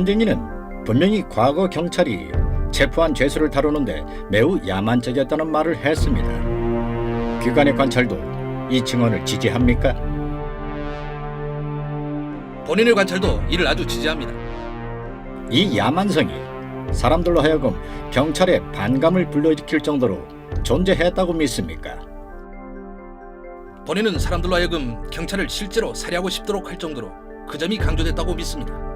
전쟁이는 분명히 과거 경찰이 체포한 죄수를 다루는데 매우 야만적이었다는 말을 했습니다. 귀관의 관찰도 이 증언을 지지합니까? 본인의 관찰도 이를 아주 지지합니다. 이 야만성이 사람들로 하여금 경찰의 반감을 불러일으킬 정도로 존재했다고 믿습니까? 본인은 사람들로 하여금 경찰을 실제로 살해하고 싶도록 할 정도로 그 점이 강조됐다고 믿습니다.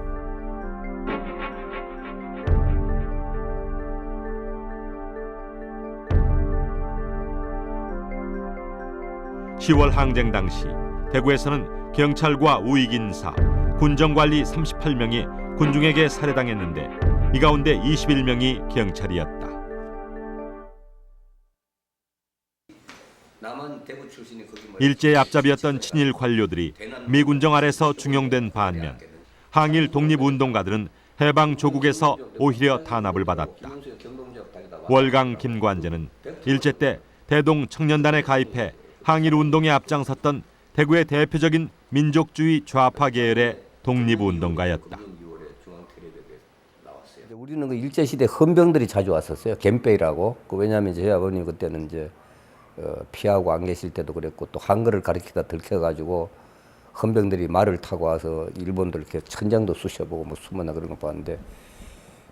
(10월) 항쟁 당시 대구에서는 경찰과 우익인사, 군정관리 38명이 군중에게 살해당했는데 이 가운데 21명이 경찰이었다. 일제의 앞잡이였던 친일 관료들이 미군정 아래서 중용된 반면 항일 독립운동가들은 해방 조국에서 오히려 탄압을 받았다. 월강 김관재는 일제 때 대동 청년단에 가입해 항일운동에 앞장섰던 대구의 대표적인 민족주의 좌파 계열의 독립운동가였다. 우리는 그 일제시대 헌병들이 자주 왔었어요. 갬빼이라고. 왜냐하면 저희 아버님 그때는 이제 피하고 안 계실 때도 그랬고 또 한글을 가르치다 들켜가지고 헌병들이 말을 타고 와서 일본들 이렇게 천장도 쑤셔보고 뭐 수모나 그런 거 봤는데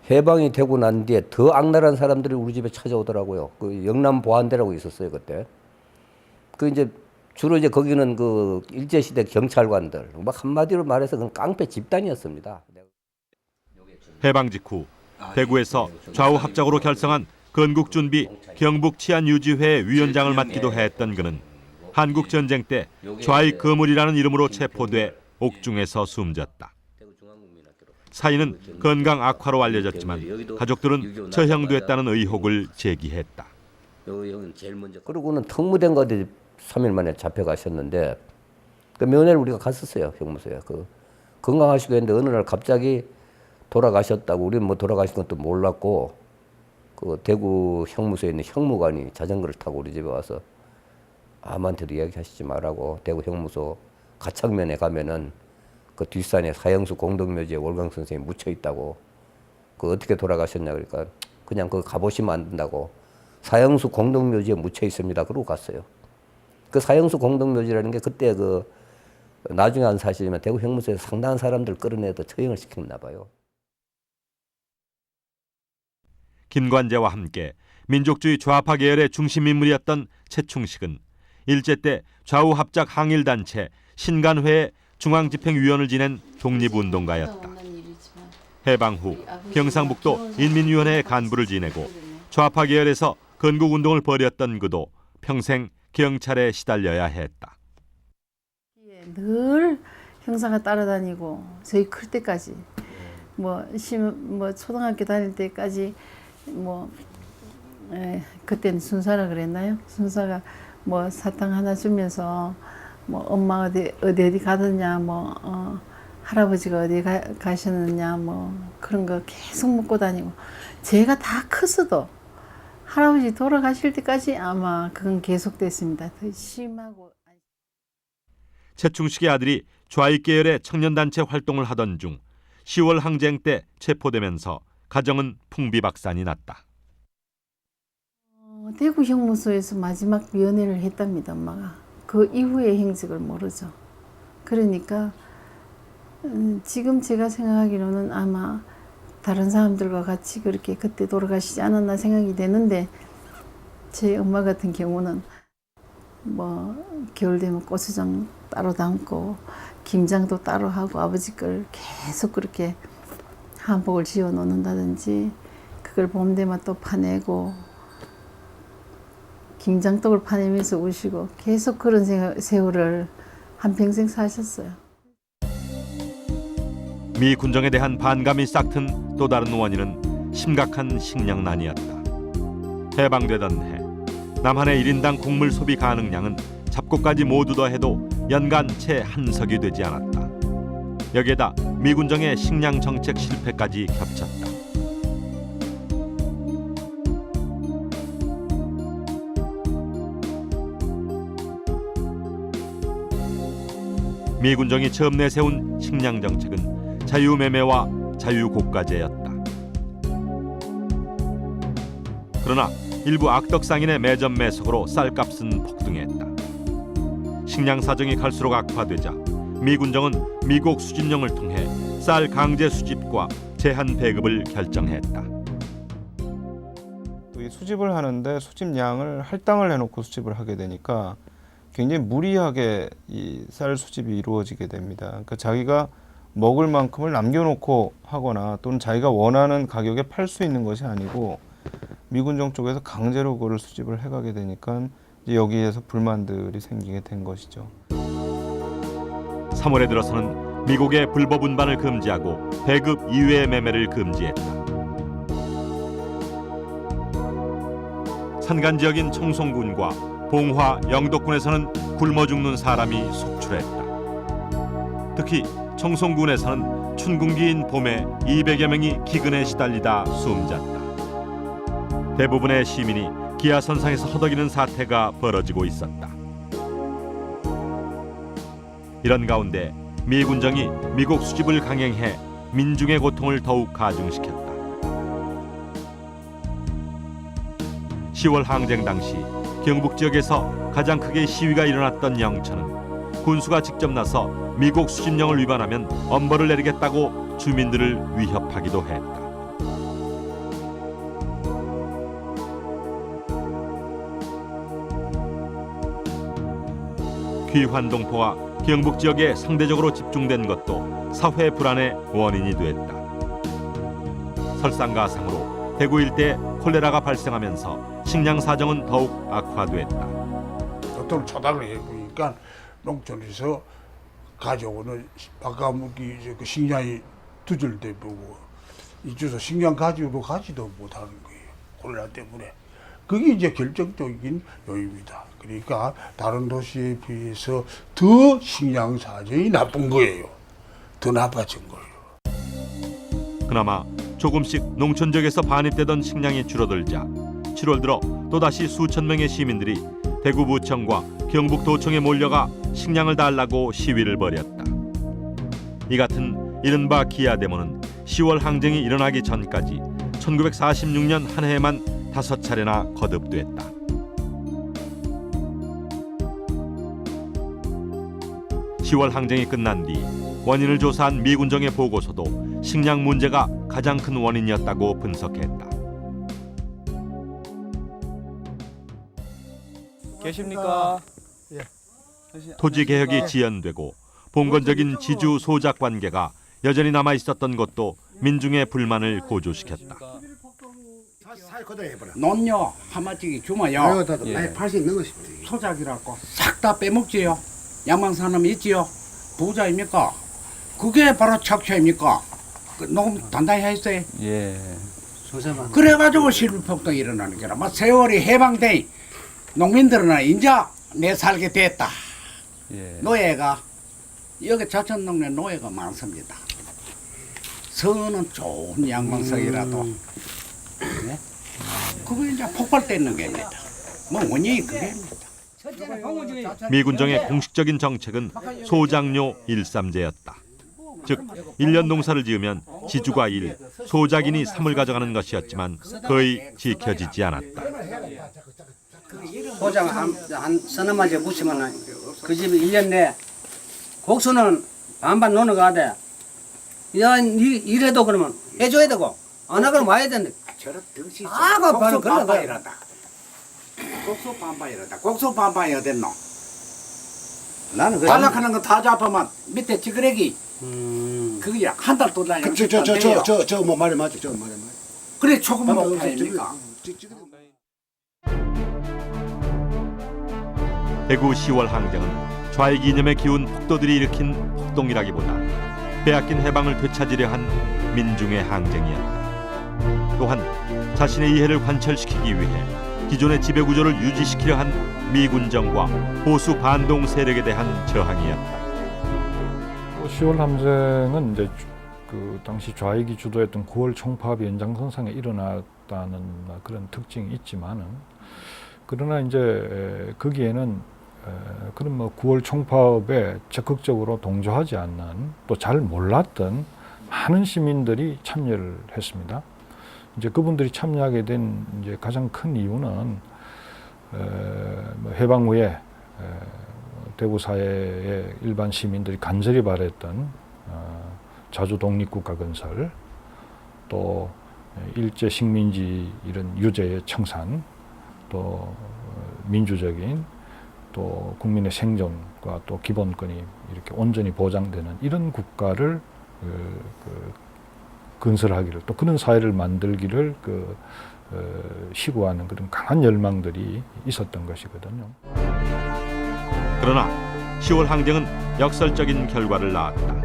해방이 되고 난 뒤에 더 악랄한 사람들이 우리 집에 찾아오더라고요. 그 영남 보안대라고 있었어요 그때. 그 이제 주로 이제 거기는 그 일제시대 경찰관들 막 한마디로 말해서 그건 깡패 집단이었습니다. 해방 직후 대구에서 좌우 합작으로 결성한 건국준비 경북치안유지회 위원장을 맡기도 했던 그는 한국전쟁 때 좌익 거물이라는 이름으로 체포돼 옥중에서 숨졌다. 사인은 건강 악화로 알려졌지만 가족들은 처형됐다는 의혹을 제기했다. 그러고는 특무대인가 어디 3일 만에 잡혀가셨는데 그 면회를 우리가 갔었어요. 형무소에. 그 건강하시고 했는데 어느 날 갑자기 돌아가셨다고. 우리는 뭐 돌아가신 것도 몰랐고 그 대구 형무소에 있는 형무관이 자전거를 타고 우리 집에 와서 아무한테도 이야기하시지 말라고. 대구 형무소 가창면에 가면은 그 뒷산에 사형수 공동묘지에 월강 선생님이 묻혀 있다고. 그 어떻게 돌아가셨냐 그러니까 그냥 그 가보시면 안 된다고. 사형수 공동묘지에 묻혀 있습니다. 그러고 갔어요. 그 사형수 공동묘지라는 게 그때 그 나중에 한 사실이면 대구 형무소에서 상당한 사람들 끌어내서 처형을 시켰나 봐요. 김관재와 함께 민족주의 좌파 계열의 중심 인물이었던 최충식은 일제 때 좌우 합작 항일단체 신간회의 중앙집행위원을 지낸 독립운동가였다. 해방 후 경상북도 인민위원회 간부를 지내고 좌파 계열에서 건국운동을 벌였던 그도 평생 경찰에 시달려야 했다. 늘 형사가 따라다니고 저희 클 때까지 뭐 초등학교 다닐 때까지 그때는 순사라 그랬나요? 순사가 뭐 사탕 하나 주면서 뭐 엄마 어디 가느냐 할아버지가 어디 가셨느냐 뭐 그런 거 계속 묻고 다니고 제가 다 커서도 할아버지 돌아가실 때까지 아마 그건 계속됐습니다. 더 심하고. 최충식의 아들이 좌익 계열의 청년단체 활동을 하던 중 10월 항쟁 때 체포되면서 가정은 풍비박산이 났다. 대구 형무소에서 마지막 면회를 했답니다. 엄마가. 그 이후의 행적을 모르죠. 그러니까 지금 제가 생각하기로는 아마 다른 사람들과 같이 그렇게 그때 돌아가시지 않았나 생각이 되는데 제 엄마 같은 경우는 겨울 되면 고추장 따로 담고 김장도 따로 하고 아버지 걸 계속 그렇게 한복을 지어 놓는다든지 그걸 봄 되면 또 파내고 김장떡을 파내면서 우시고 계속 그런 세월을 한평생 사셨어요. 미 군정에 대한 반감이 싹튼 또 다른 원인은 심각한 식량난이었다. 해방되던 해 남한의 1인당 곡물 소비 가능량은 잡곡까지 모두 더해도 연간 채 한 석이 되지 않았다. 여기에다 미 군정의 식량 정책 실패까지 겹쳤다. 미 군정이 처음 내세운 식량 정책은 자유매매와 자유고가제였다. 그러나 일부 악덕상인의 매점 매석으로 쌀값은 폭등했다. 식량 사정이 갈수록 악화되자 미군정은 미국 수집령을 통해 쌀 강제 수집과 제한 배급을 결정했다. 이 수집을 하는데 수집량을 할당을 해놓고 수집을 하게 되니까 굉장히 무리하게 이 쌀 수집이 이루어지게 됩니다. 그러니까 자기가 먹을 만큼을 남겨놓고 하거나 또는 자기가 원하는 가격에 팔 수 있는 것이 아니고 미군정 쪽에서 강제로 그걸 수집을 해가게 되니까 이제 여기에서 불만들이 생기게 된 것이죠. 3월에 들어서는 미국의 불법 운반을 금지하고 배급 이외의 매매를 금지했다. 산간 지역인 청송군과 봉화, 영덕군에서는 굶어 죽는 사람이 속출했다. 특히 청송군에서는 춘궁기인 봄에 200여 명이 기근에 시달리다 숨졌다. 대부분의 시민이 기아선상에서 허덕이는 사태가 벌어지고 있었다. 이런 가운데 미군정이 미국 수집을 강행해 민중의 고통을 더욱 가중시켰다. 10월 항쟁 당시 경북 지역에서 가장 크게 시위가 일어났던 영천은 군수가 직접 나서 미국 수집령을 위반하면 엄벌을 내리겠다고 주민들을 위협하기도 했다. 귀환동포가 경북 지역에 상대적으로 집중된 것도 사회 불안의 원인이 됐다. 설상가상으로 대구 일대에 콜레라가 발생하면서 식량 사정은 더욱 악화됐다. 어떤 초닥을 해보니까 농촌에서 가져오는 아까 그 식량이 두절돼 보고 이쪽에서 식량 가지도 가지도 못하는 거예요. 콜레라 때문에. 그게 이제 결정적인 요인입니다. 그러니까 다른 도시에 비해서 더 식량 사정이 나쁜 거예요. 더 나빠진 거예요. 그나마 조금씩 농촌 지역에서 반입되던 식량이 줄어들자 7월 들어 또다시 수천 명의 시민들이 대구부청과 경북도청에 몰려가 식량을 달라고 시위를 벌였다. 이 같은 이른바 기아데모는 10월 항쟁이 일어나기 전까지 1946년 한 해에만 5차례나 거듭됐다. 10월 항쟁이 끝난 뒤 원인을 조사한 미군정의 보고서도 식량 문제가 가장 큰 원인이었다고 분석했다. 계십니까? 토지 개혁이 지연되고 봉건적인 지주 소작 관계가 여전히 남아 있었던 것도 민중의 불만을 고조시켰다. 논요 한마디기 주마요. 팔수 있는 것이 소작이라고 싹 다 빼먹지요. 양망사람 있지요. 부자입니까? 그게 바로 착취입니까? 그 녹음 단단히 했어요. 예. 그래가지고 실비폭동이 일어나는 게라. 막 세월이 해방돼 농민들은 인자 내 살게 됐다. 예. 노예가 여기 자천동네 노예가 많습니다. 서는 좋은 양망석이라도 네? 그거 이제 폭발되는 겁니다. 뭐 원인이 그게입니다. 미군정의 공식적인 정책은 소작료 일삼제였다. 즉 1년 농사를 지으면 지주가 1, 소작인이 3을 가져가는 것이었지만 거의 지켜지지 않았다. 소장 한 서너 마리 묻히면 그 집이 1년 내에 곡수는 반반 노는 거 하대. 야, 이래도 그러면 해줘야 되고 안 하면 와야 되는데. 아가 바로 그런 거야. 곡수 반반이라다. 곡수 반반이 어딨노? 나는 발락하는 거 다 잡으면 밑에 찌그레기. 그게 한 달 두 달. 뭐 말이 맞죠. 저 말이 맞죠. 그래 조금 높아입니까? 대구 10월 항쟁은 좌익 이념에 기운 폭도들이 일으킨 폭동이라기보다 빼앗긴 해방을 되찾으려 한 민중의 항쟁이었다. 또한 자신의 이해를 관철시키기 위해 기존의 지배구조를 유지시키려 한 미군정과 보수 반동 세력에 대한 저항이었다. 10월 함쟁은 이제 그 당시 좌익이 주도했던 9월 총파업이 연장선상에 일어났다는 그런 특징이 있지만은 그러나 이제 거기에는 그런 뭐 9월 총파업에 적극적으로 동조하지 않는 또 잘 몰랐던 많은 시민들이 참여를 했습니다. 이제 그분들이 참여하게 된 이제 가장 큰 이유는 해방 후에 대구 사회의 일반 시민들이 간절히 바랬던 자주 독립국가 건설, 또 일제 식민지 이런 유죄의 청산, 또 민주적인 또 국민의 생존과 또 기본권이 이렇게 온전히 보장되는 이런 국가를 건설하기를, 또 그런 사회를 만들기를 시구하는 그런 강한 열망들이 있었던 것이거든요. 그러나 10월 항쟁은 역설적인 결과를 낳았다.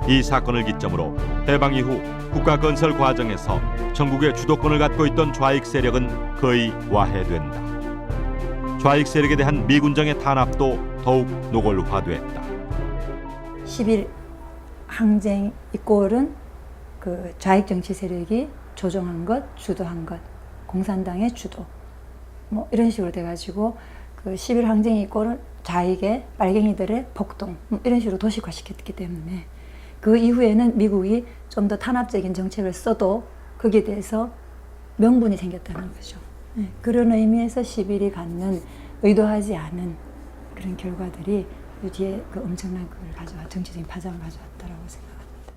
이 사건을 기점으로 해방 이후 국가 건설 과정에서 전국의 주도권을 갖고 있던 좌익 세력은 거의 와해된다. 좌익 세력에 대한 미군정의 탄압도 더욱 노골화됐다. 10일 항쟁 이꼴은 그 좌익 정치 세력이 조종한 것, 주도한 것, 공산당의 주도, 뭐 이런 식으로 돼가지고 그 10일 항쟁 이꼴은 좌익의 빨갱이들의 폭동, 이런 식으로 도식화시켰기 때문에 그 이후에는 미국이 좀 더 탄압적인 정책을 써도 거기에 대해서 명분이 생겼다는 거죠. 네, 그런 의미에서 10일이 갖는 의도하지 않은 그런 결과들이 이 뒤에 그 엄청난 그걸 정치적인 파장을 가져왔다라고 생각합니다.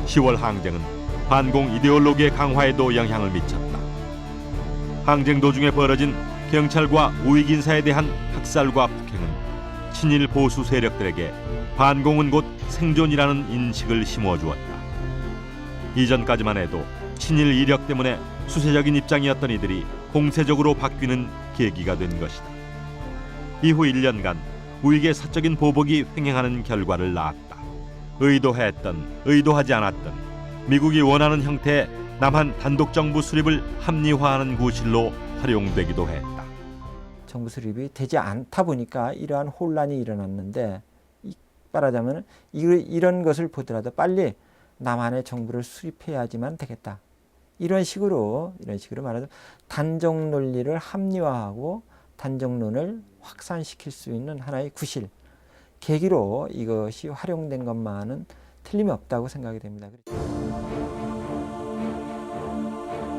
10월 항쟁은 반공 이데올로기의 강화에도 영향을 미쳤다. 항쟁 도중에 벌어진 경찰과 우익 인사에 대한 학살과 폭행은 친일 보수 세력들에게 반공은 곧 생존이라는 인식을 심어주었다. 이전까지만 해도 친일 이력 때문에 수세적인 입장이었던 이들이 공세적으로 바뀌는 계기가 된 것이다. 이후 1년간 우익의 사적인 보복이 횡행하는 결과를 낳았다. 의도했던, 의도하지 않았던 미국이 원하는 형태의 남한 단독정부 수립을 합리화하는 구실로 활용되기도 했다. 정부 수립이 되지 않다 보니까 이러한 혼란이 일어났는데, 말하자면 이런 것을 보더라도 빨리 남한의 정부를 수립해야지만 되겠다. 이런 식으로 말하자면 단정 논리를 합리화하고 단정론을 확산시킬 수 있는 하나의 구실, 계기로 이것이 활용된 것만은 틀림이 없다고 생각이 됩니다.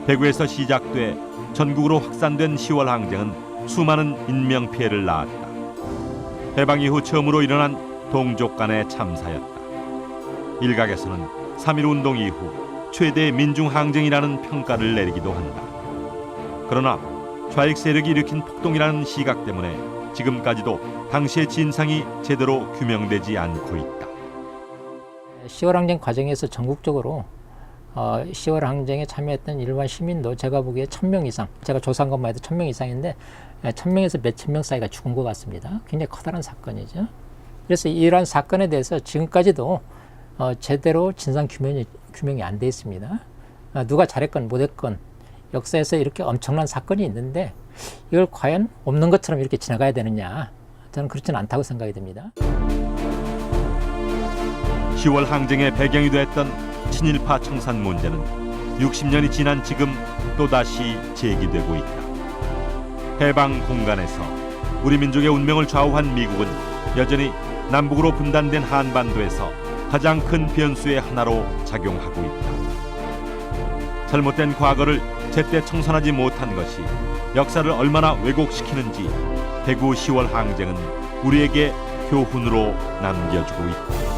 대구에서 시작돼 전국으로 확산된 10월 항쟁은 수많은 인명피해를 낳았다. 해방 이후 처음으로 일어난 동족 간의 참사였다. 일각에서는 3.1운동 이후 최대 민중항쟁이라는 평가를 내리기도 한다. 그러나 좌익 세력이 일으킨 폭동이라는 시각 때문에 지금까지도 당시의 진상이 제대로 규명되지 않고 있다. 10월 항쟁 과정에서 전국적으로 10월 항쟁에 참여했던 일반 시민도 제가 보기에 1000명 이상, 제가 조사한 것만 해도 1000명 이상인데 1000명에서 몇천 명 사이가 죽은 것 같습니다. 굉장히 커다란 사건이죠. 그래서 이러한 사건에 대해서 지금까지도 제대로 진상 규명이 안 돼 있습니다. 누가 잘했건 못했건 역사에서 이렇게 엄청난 사건이 있는데 이걸 과연 없는 것처럼 이렇게 지나가야 되느냐, 저는 그렇지는 않다고 생각이 됩니다. 10월 항쟁의 배경이 됐던 친일파 청산 문제는 60년이 지난 지금 또다시 제기되고 있다. 해방 공간에서 우리 민족의 운명을 좌우한 미국은 여전히 남북으로 분단된 한반도에서 가장 큰 변수의 하나로 작용하고 있다. 잘못된 과거를 제때 청산하지 못한 것이 역사를 얼마나 왜곡시키는지 대구 10월 항쟁은 우리에게 교훈으로 남겨주고 있다.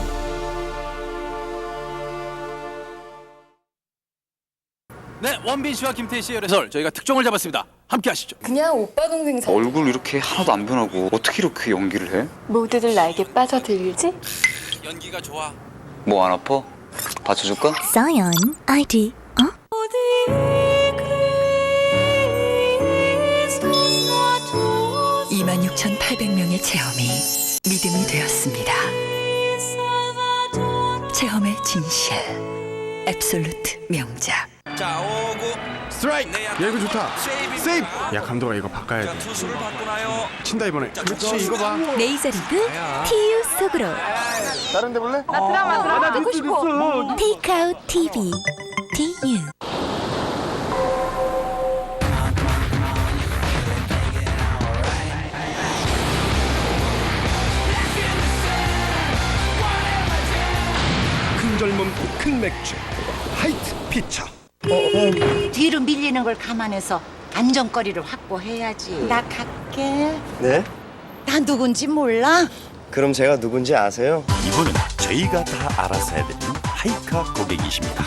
네, 원빈 씨와 김태희 씨의 열애설 저희가 특종을 잡았습니다. 함께 하시죠. 그냥 오빠 동생 사이. 얼굴 이렇게 하나도 안 변하고 어떻게 이렇게 연기를 해? 모두들 나에게 빠져들지? 연기가 좋아. 뭐 안 아파? 받쳐줄까? Scion ID. 26,800명의 체험이 믿음이 되었습니다. 체험의 진실, 앱솔루트 명작. 자, 5구 스트라이크. 야, 이거 좋다. 세이브. 야, 감독아, 이거 바꿔야 돼. 투수를 받고 나요. 친다 이번에. 그렇지, 이거 봐. 레이저리그 TU 속으로. 다른 데 볼래? 나 드라마 보고 싶어. 테이크아웃 TV TU. 흑맥주 하이트 피처. 뒤로 밀리는 걸 감안해서 안정거리를 확보해야지. 나 갈게. 네? 나 누군지 몰라? 그럼 제가 누군지 아세요? 이분은 저희가 다 알아서 해야 되는 하이카 고객이십니다.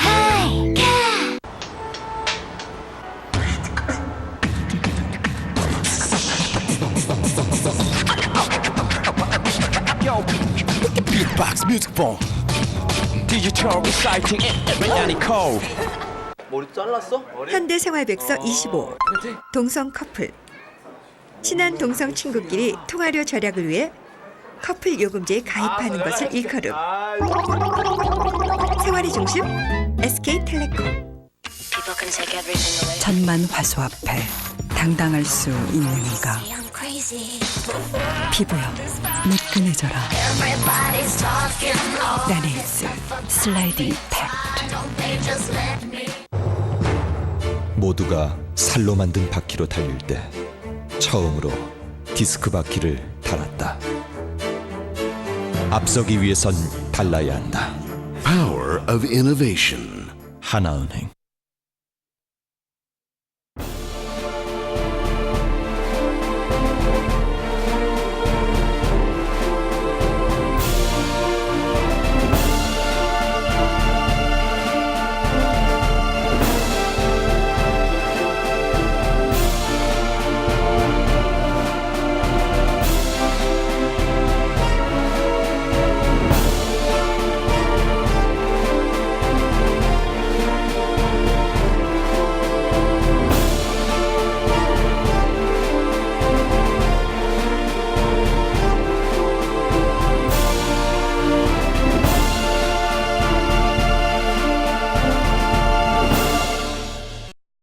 빅박스 뮤직폰 디지털 리사이팅 앤 코. 머리 잘랐어? 현대생활백서 25 동성 커플 친한 동성 친구끼리 통화료 절약을 위해 커플 요금제에 가입하는 것을 일컬음 생활의 중심 SK텔레콤. 천만 화소 앞에 당당할 수 있는 이가 피부여 매끈해져라. 라네이스 슬라이딩 팩트. 모두가 살로 만든 바퀴로 달릴 때 처음으로 디스크 바퀴를 달았다. 앞서기 위해선 달라야 한다. Power of innovation. 하나은행.